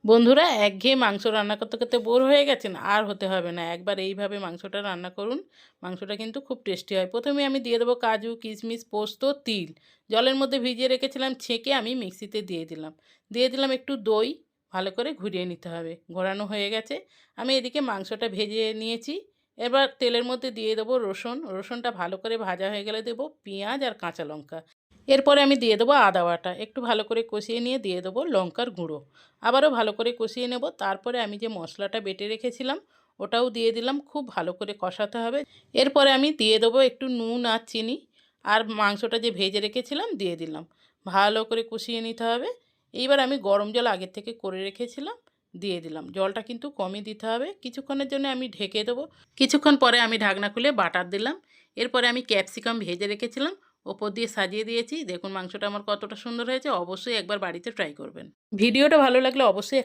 বন্ধুরা, একঘেয়ে মাংস রান্না করতে করতে বোর হয়ে গেছেন? আর হতে হবে না, একবার এইভাবে মাংসটা রান্না করুন। মাংসটা কিন্তু খুব টেস্টি হয়। প্রথমে আমি দিয়ে দেবো কাজু, কিশমিশ, পোস্ত, তিল। জলের মধ্যে ভিজিয়ে রেখেছিলাম, ছেঁকে আমি মিক্সিতে দিয়ে দিলাম। দিয়ে দিলাম একটু দই, ভালো করে ঘুরিয়ে নিতে হবে। ঘোরানো হয়ে গেছে, আমি এদিকে মাংসটা ভেজে নিয়েছি। এবার তেলের মধ্যে দিয়ে দেবো রসুন। রসুনটা ভালো করে ভাজা হয়ে গেলে দেবো পেঁয়াজ আর কাঁচা লঙ্কা। এরপরে আমি দিয়ে দেবো আদা বাটা, একটু ভালো করে কষিয়ে নিয়ে দিয়ে দেবো লঙ্কার গুঁড়ো। আবারও ভালো করে কষিয়ে নেব। তারপরে আমি যে মশলাটা বেটে রেখেছিলাম ওটাও দিয়ে দিলাম, খুব ভালো করে কষাতে হবে। এরপরে আমি দিয়ে দেবো একটু নুন আর চিনি, আর মাংসটা যে ভেজে রেখেছিলাম দিয়ে দিলাম। ভালো করে কষিয়ে নিতে হবে। এইবার আমি গরম জল আগের থেকে করে রেখেছিলাম, দিয়ে দিলাম। জলটা কিন্তু কমই দিতে হবে। কিছুক্ষণের জন্য আমি ঢেকে দেবো। কিছুক্ষণ পরে আমি ঢাকনা খুলে বাটার দিলাম। এরপরে আমি ক্যাপসিকাম ভেজে রেখেছিলাম, ওপর দিয়ে সাজিয়ে দিয়েছি। দেখুন মাংসটা আমার কতটা সুন্দর হয়েছে। অবশ্যই একবার বাড়িতে ট্রাই করবেন। ভিডিওটা ভালো লাগলে অবশ্যই